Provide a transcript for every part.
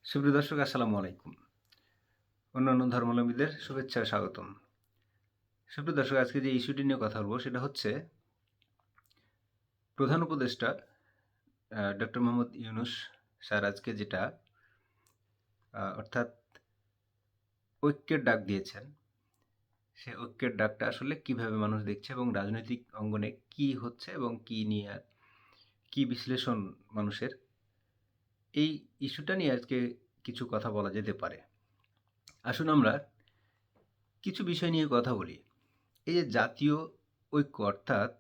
সুপ্রিয় দর্শক, আসসালামু আলাইকুম। অন্যান্য ধর্মাবলম্বীদের শুভেচ্ছা ও স্বাগতম। সুপ্রিয় দর্শক, আজকে যে ইস্যুটি নিয়ে কথা বলবো সেটা হচ্ছে প্রধান উপদেষ্টা ডক্টর মোহাম্মদ ইউনূস স্যার আজকে যেটা অর্থাৎ ঐক্যের ডাক দিয়েছেন, সে ঐক্যের ডাকটা আসলে কিভাবে মানুষ দেখছে এবং রাজনৈতিক অঙ্গনে কি হচ্ছে এবং কি নিয়ে কি বিশ্লেষণ মানুষের, এই ইস্যুটা নিয়ে আজকে কিছু কথা বলা যেতে পারে। আসুন আমরা কিছু বিষয় নিয়ে কথা বলি। এই যে জাতীয় ঐক্য, অর্থাৎ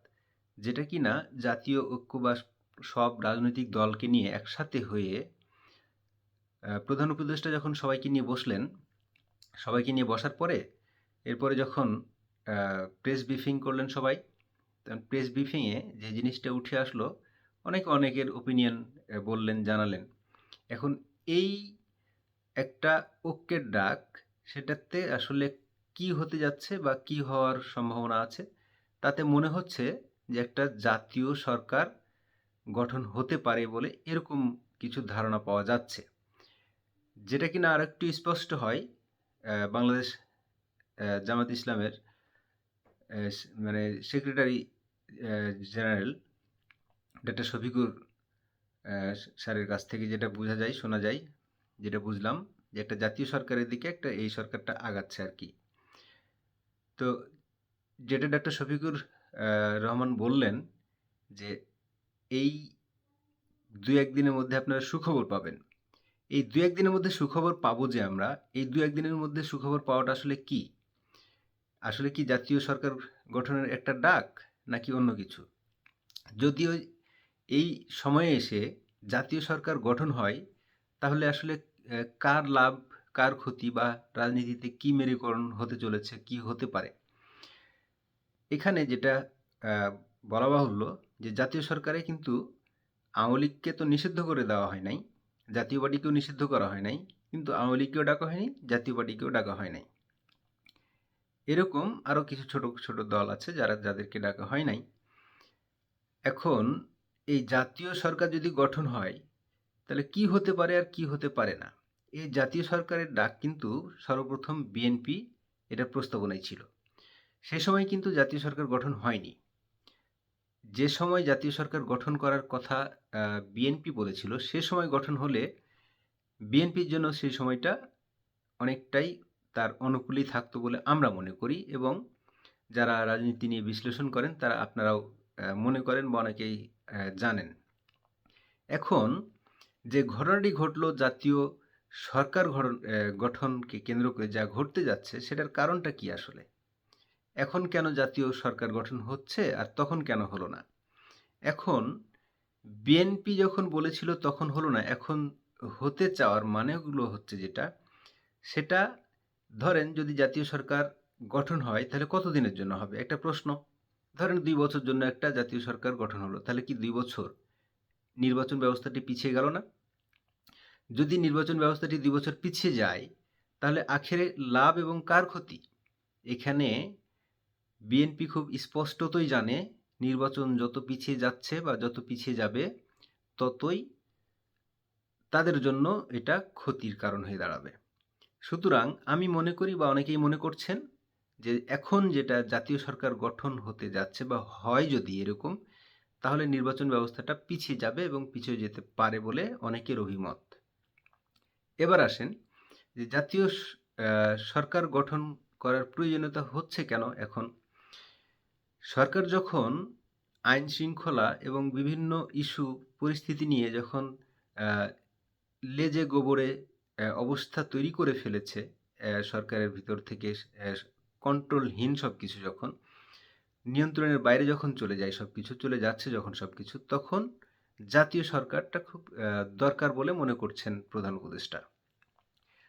যেটা কিনা জাতীয় ঐক্য বা সব রাজনৈতিক দলকে নিয়ে একসাথে হয়ে প্রধান উপদেষ্টা যখন সবাইকে নিয়ে বসলেন, সবাইকে নিয়ে বসার পরে এরপরে যখন প্রেস ব্রিফিং করলেন সবাই, তখন প্রেস ব্রিফিংয়ে যে জিনিসটা উঠে আসলো, অনেকের ওপিনিয়ন বললেন, জানালেন। এখন এই একটা ঐক্যের ডাক, সেটাতে আসলে কি হতে যাচ্ছে বা কি হওয়ার সম্ভাবনা আছে, তাতে মনে হচ্ছে যে একটা জাতীয় সরকার গঠন হতে পারে বলে এরকম কিছু ধারণা পাওয়া যাচ্ছে। যেটা কিনা আরেকটু স্পষ্ট হয় বাংলাদেশ জামাত ইসলামের মানে সেক্রেটারি জেনারেল ডক্টর শফিকুর স্যারের কাছ থেকে যেটা বোঝা যায়, শোনা যায়, যেটা বুঝলাম, যে একটা জাতীয় সরকারের দিকে এই সরকারটা আগাচ্ছে আর কি। তো যেটা ডক্টর শফিকুর রহমান বললেন যে এই ২-১ দিনের মধ্যে আপনারা সুখবর পাবেন। এই ২-১ দিনের মধ্যে সুখবর পাবো যে আমরা, এই ২-১ দিনের মধ্যে সুখবর পাওয়াটা আসলে কি? আসলে কি জাতীয় সরকার গঠনের একটা ডাক, নাকি অন্য কিছু? যদিও এই সময়ে এসে জাতীয় সরকার গঠন হয়, তাহলে আসলে কার লাভ, কার ক্ষতি, বা রাজনীতিতে কি মেরুকরণ হতে চলেছে, কি হতে পারে? এখানে যেটা বলা বাহুল্য, যে জাতীয় সরকারে কিন্তু আওয়ামী লীগকে তো নিষিদ্ধ করে দেওয়া হয় নাই, জাতীয় পার্টিকেও নিষিদ্ধ করা হয় নাই, কিন্তু আওয়ামী লীগকেও ডাকা হয়নি, জাতীয় পার্টিকেও ডাকা হয় নাই। এরকম আরও কিছু ছোট ছোট দল আছে যাদেরকে ডাকা হয় নাই। এখন এই জাতীয় সরকার যদি গঠন হয়, তাহলে কি হতে পারে আর কি হতে পারে না। এই জাতীয় সরকারের ডাক কিন্তু সর্বপ্রথম বিএনপি এটা প্রস্তাবনায় ছিল। সে সময় কিন্তু জাতীয় সরকার গঠন হয়নি। যে সময় জাতীয় সরকার গঠন করার কথা বিএনপি বলেছিল, সে সময় গঠন হলে বিএনপির জন্য সেই সময়টা অনেকটাই তার অনুকূলেই থাকতো বলে আমরা মনে করি, এবং যারা রাজনীতি নিয়ে বিশ্লেষণ করেন তারা, আপনারাও মনে করেন বা অনেকেই জানেন। এখন যে ঘটনাটি ঘটলো, জাতীয় সরকার গঠনকে কেন্দ্র করে যা ঘটতে যাচ্ছে, সেটার কারণটা কি আসলে? এখন কেন জাতীয় সরকার গঠন হচ্ছে আর তখন কেন হলো না? এখন বিএনপি যখন বলেছিল তখন হলো না, এখন হতে চাওয়ার মানেগুলো হচ্ছে যেটা, সেটা ধরেন যদি জাতীয় সরকার গঠন হয় তাহলে কতদিনের জন্য হবে? একটা প্রশ্ন। ধরেন ২ বছর জন্য একটা জাতীয় সরকার গঠন হলো, তাহলে কি ২ বছর নির্বাচন ব্যবস্থাটি পিছিয়ে গেল না? যদি নির্বাচন ব্যবস্থাটি ২ বছর পিছিয়ে যায়, তাহলে আখেরে লাভ এবং কার ক্ষতি? এখানে বিএনপি খুব স্পষ্টতই জানে, নির্বাচন যত পিছিয়ে যাচ্ছে বা যত পিছিয়ে যাবে, ততই তাদের জন্য এটা ক্ষতির কারণ হয়ে দাঁড়াবে। সুতরাং আমি মনে করি, বা অনেকেই মনে করছেন, যে এখন যেটা জাতীয় সরকার গঠন হতে যাচ্ছে বা হয় যদি এরকম, তাহলে নির্বাচন ব্যবস্থাটা পিছিয়ে যাবে এবং পিছিয়ে যেতে পারে বলে অনেকের অভিমত। এবার আসেন যে জাতীয় সরকার গঠন করার প্রয়োজনীয়তা হচ্ছে কেন এখন? সরকার যখন আইন শৃঙ্খলা এবং বিভিন্ন ইস্যু পরিস্থিতি নিয়ে যখন লেজে গোবরে অবস্থা তৈরি করে ফেলেছে, সরকারের ভিতর থেকে কন্ট্রোলহীন সব কিছু, যখন নিয়ন্ত্রণের বাইরে যখন চলে যায় সব কিছু, চলে যাচ্ছে যখন সব কিছু, তখন জাতীয় সরকারটা খুব দরকার বলে মনে করছেন প্রধান উপদেষ্টা।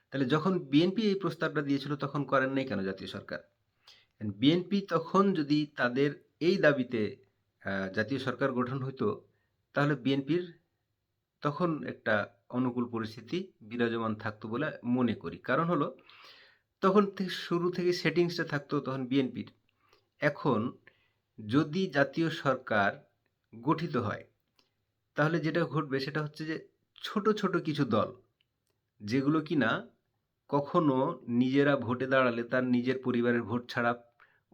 তাহলে যখন বিএনপি এই প্রস্তাবটা দিয়েছিল তখন করেন নাই কেন জাতীয় সরকার? বিএনপি তখন যদি তাদের এই দাবিতে জাতীয় সরকার গঠন হইতো, তাহলে বিএনপির তখন একটা অনুকূল পরিস্থিতি বিরাজমান থাকতো বলে মনে করি। কারণ হলো, তখন থেকে শুরু থেকে সেটিংসটা থাকতো তখন বিএনপির। এখন যদি জাতীয় সরকার গঠিত হয়, তাহলে যেটা ঘটবে সেটা হচ্ছে যে ছোট ছোট কিছু দল, যেগুলো কিনা কখনো নিজেরা ভোটে দাঁড়ালে তার নিজের পরিবারের ভোট ছাড়া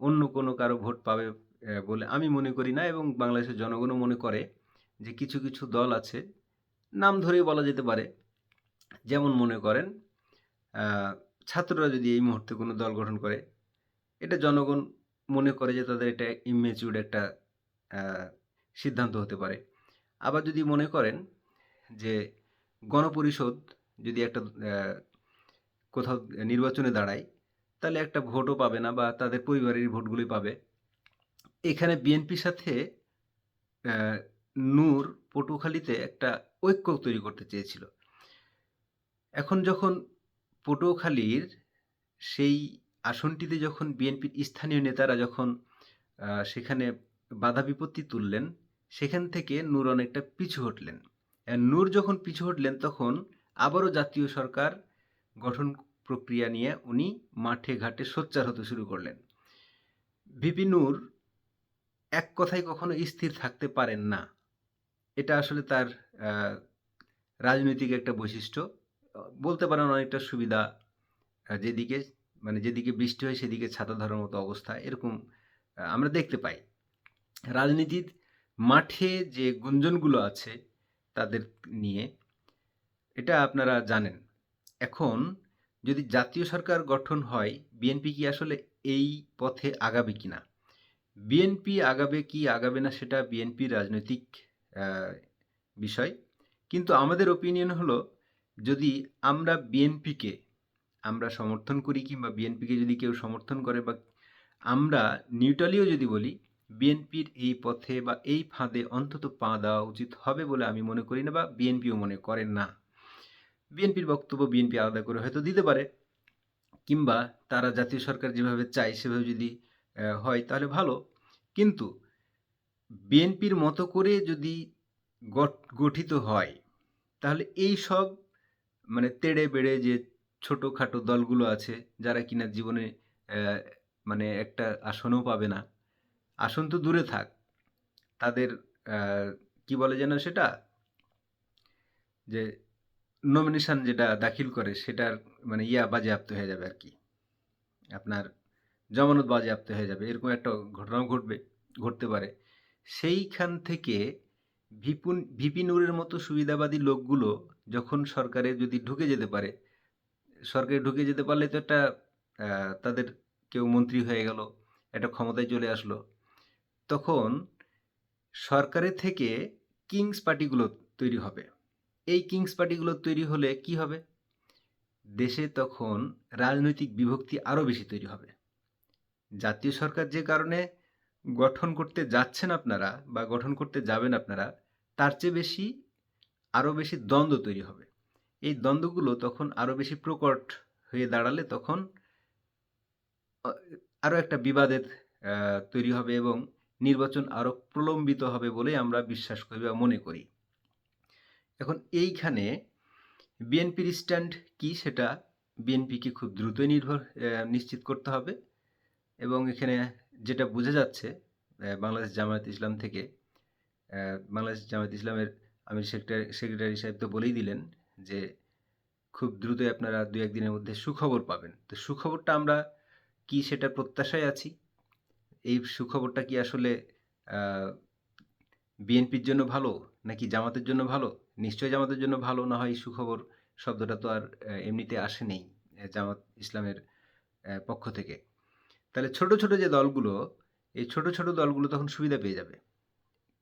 অন্য কোনো কারো ভোট পাবে বলে আমি মনে করি না, এবং বাংলাদেশের জনগণও মনে করে যে কিছু কিছু দল আছে, নাম ধরেই বলা যেতে পারে। যেমন মনে করেন ছাত্ররা যদি এই মুহূর্তে কোনো দল গঠন করে, এটা জনগণ মনে করে যে তাদের এটা ইম্যাচিউরড একটা সিদ্ধান্ত হতে পারে। আবার যদি মনে করেন যে গণপরিষদ যদি একটা কোথাও নির্বাচনে দাঁড়ায়, তাহলে একটা ভোটও পাবে না বা তাদের পরিবারের ভোটগুলোই পাবে। এখানে বিএনপির সাথে নূর পটুয়াখালীতে একটা ঐক্য তৈরি করতে চেয়েছিল। এখন যখন পটুয়াখালীর সেই আসনটিতে যখন বিএনপির স্থানীয় নেতারা যখন সেখানে বাধা বিপত্তি তুললেন, সেখান থেকে নূর অনেকটা পিছু হটলেন। নূর যখন পিছু হটলেন তখন আবারও জাতীয় সরকার গঠন প্রক্রিয়া নিয়ে উনি মাঠে ঘাটে সোচ্চার হতে শুরু করলেন। ভিপি নূর এক কথায় কখনো স্থির থাকতে পারেন না। এটা আসলে তার রাজনৈতিক একটা বৈশিষ্ট্য। বলতে পারেন অনেকটা সুবিধা, যেদিকে যেদিকে বৃষ্টি হয় সেদিকে ছাতা ধরার মতো অবস্থা, এরকম আমরা দেখতে পাই। রাজনীতির মাঠে যে গুঞ্জনগুলো আছে তাদের নিয়ে, এটা আপনারা জানেন। এখন যদি জাতীয় সরকার গঠন হয়, বিএনপি কি আসলে এই পথে আগাবে কিনা? বিএনপি আগাবে কি আগাবে না সেটা বিএনপির রাজনৈতিক বিষয়, কিন্তু আমাদের ওপিনিয়ন হলো, যদি আমরা বিএনপিকে আমরা সমর্থন করি কিংবা বিএনপিকে যদি কেউ সমর্থন করে, বা আমরা নিউট্রালিও যদি বলি, বিএনপির এই পথে বা এই ফাঁদে অন্তত পা দেওয়া উচিত হবে বলে আমি মনে করি না, বা বিএনপিও মনে করেন না। বিএনপির বক্তব্য বিএনপি আলাদা করে হয়তো দিতে পারে, কিংবা তারা জাতীয় সরকার যেভাবে চায় সেভাবে যদি হয় তাহলে ভালো, কিন্তু বিএনপির মতো করে যদি গঠিত হয়, তাহলে এই সব তেড়ে বেড়ে যে ছোটোখাটো দলগুলো আছে, যারা কিনা জীবনে একটা আসনও পাবে না, আসন তো দূরে থাক, তাদের কি বলে যেন সেটা, যে নমিনেশন যেটা দাখিল করে সেটার বাজেয়াপ্ত হয়ে যাবে আর কি, আপনার জমানত বাজেয়াপ্ত হয়ে যাবে, এরকম একটা ঘটনাও ঘটতে পারে। সেইখান থেকে ভিপি নূরের মতো সুবিধাবাদী লোকগুলো যখন সরকারে যদি ঢুকে যেতে পারে, সরকারে ঢুকে যেতে পারলে তো একটা তাদের কেউ মন্ত্রী হয়ে গেল, একটা ক্ষমতায় চলে আসলো, তখন সরকারের থেকে কিংস পার্টিগুলো তৈরি হবে। এই কিংস পার্টিগুলো তৈরি হলে কি হবে? দেশে তখন রাজনৈতিক বিভক্তি আরও বেশি তৈরি হবে। জাতীয় সরকার যে কারণে গঠন করতে যাচ্ছেন আপনারা বা গঠন করতে যাবেন আপনারা, তার চেয়ে বেশি আরও বেশি দ্বন্দ্ব তৈরি হবে। এই দ্বন্দ্বগুলো তখন আরও বেশি প্রকট হয়ে দাঁড়ালে তখন আরও একটা বিবাদের তৈরি হবে এবং নির্বাচন আরও প্রলম্বিত হবে বলে আমরা বিশ্বাস করি বা মনে করি। এখন এইখানে বিএনপির স্ট্যান্ড কি, সেটা বিএনপিকে খুব দ্রুতই নিশ্চিত করতে হবে। এবং এখানে যেটা বোঝা যাচ্ছে, বাংলাদেশ জামায়াত ইসলাম থেকে, বাংলাদেশ জামায়াত ইসলামের আমির সেক্রেটারি সাহেব তো বলেই দিলেন যে খুব দ্রুতই আপনারা 2-1 দিনের মধ্যে সুখবর পাবেন। তো সুখবরটা আমরা কি সেটা প্রত্যাশায় আছি। এই সুখবরটা কি আসলে বিএনপির জন্য ভালো নাকি জামাতের জন্য ভালো? নিশ্চয়ই জামাতের জন্য ভালো, না হয় সুখবর শব্দটা তো আর এমনিতে আসে নেই জামাত ইসলামের পক্ষ থেকে। তাহলে ছোট ছোট যে দলগুলো, এই ছোট ছোট দলগুলো তখন সুবিধা পেয়ে যাবে,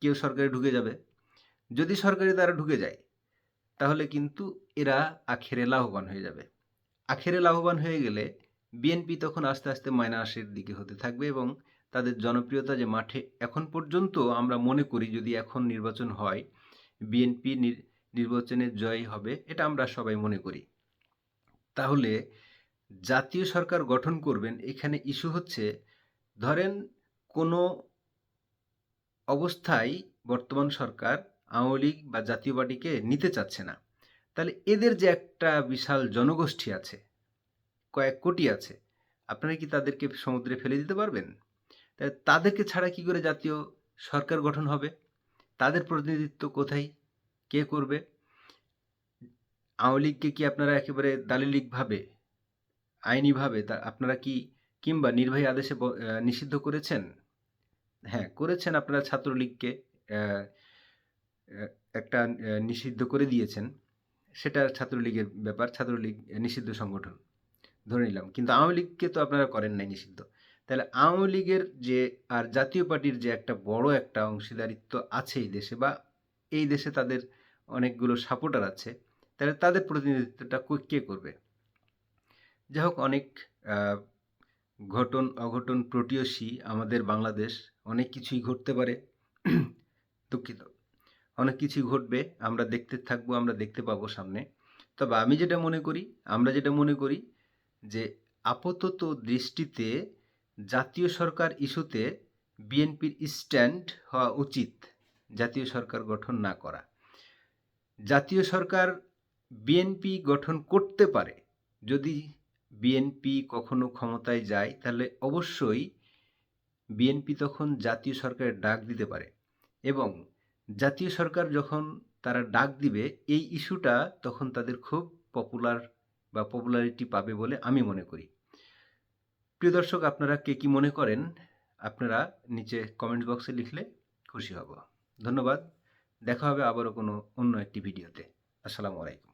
কেউ সরকারে ঢুকে যাবে। যদি সরকারে তারা ঢুকে যায়, তাহলে কিন্তু এরা আখেরে লাভবান হয়ে যাবে। আখেরে লাভবান হয়ে গেলে বিএনপি তখন আস্তে আস্তে মাইনাসের দিকে হতে থাকবে, এবং তাদের জনপ্রিয়তা যে মাঠে এখন পর্যন্ত আমরা মনে করি, যদি এখন নির্বাচন হয় বিএনপি নির্বাচনে জয় হবে, এটা আমরা সবাই মনে করি। তাহলে জাতীয় সরকার গঠন করবেন, এখানে ইস্যু হচ্ছে, ধরেন কোনো অবস্থায় বর্তমান সরকার আওয়ামী লীগ বা জাতীয় পার্টিকে নিতে চাচ্ছে না, তাহলে এদের যে একটা বিশাল জনগোষ্ঠী আছে, কয়েক কোটি আছে, আপনারা কি তাদেরকে সমুদ্রে ফেলে দিতে পারবেন? তাই তাদেরকে ছাড়া কি করে জাতীয় সরকার গঠন হবে? তাদের প্রতিনিধিত্ব কোথায়, কে করবে? আওয়ামী লীগকে কি আপনারা একেবারে দালিলিকভাবে, আইনিভাবে আপনারা কি কিংবা নির্বাহী আদেশে নিষিদ্ধ করেছেন? হ্যাঁ, করেছেন আপনারা ছাত্রলীগকে অ্যা অ্যা একটা নিষিদ্ধ করে দিয়েছেন। সেটা ছাত্রলীগের ব্যাপার। ছাত্রলীগ নিষিদ্ধ সংগঠন ধরে নিলাম। কিন্তু আওয়ামী লীগকে তো আপনারা করেন নাই নিষিদ্ধ। তাহলে আওয়ামী লীগের যে আর জাতীয় পার্টির যে একটা বড় একটা অংশীদারিত্ব আছে এই দেশে, বা এই দেশে তাদের অনেকগুলো সাপোর্টার আছে, তাহলে তাদের প্রতিনিধিত্বটা কে করবে? যাই হোক, অনেক আ ঘটন অঘটন প্রতিবেশী আমাদের বাংলাদেশ, অনেক কিছুই ঘটতে পারে। দুঃখিত। অনেক কিছুই ঘটবে, আমরা দেখতে থাকবো, আমরা দেখতে পাবো সামনে। তবে আমরা যেটা মনে করি যে আপাতত দৃষ্টিতে জাতীয় সরকার ইস্যুতে বিএনপির স্ট্যান্ড হওয়া উচিত জাতীয় সরকার গঠন না করা। জাতীয় সরকার বিএনপি গঠন করতে পারে। যদি বিএনপি কখনো ক্ষমতায় যায়, তাহলে অবশ্যই বিএনপি তখন জাতীয় সরকারের ডাক দিতে পারে, এবং জাতীয় সরকার যখন তারা ডাক দিবে, এই ইস্যুটা তখন তাদের খুব পপুলারিটি পাবে বলে আমি মনে করি। প্রিয় দর্শক, আপনারা কে কি মনে করেন, আপনারা নিচে কমেন্ট বক্সে লিখলে খুশি হব। ধন্যবাদ। দেখা হবে আবারও কোনো অন্য একটি ভিডিওতে। আসসালামু আলাইকুম।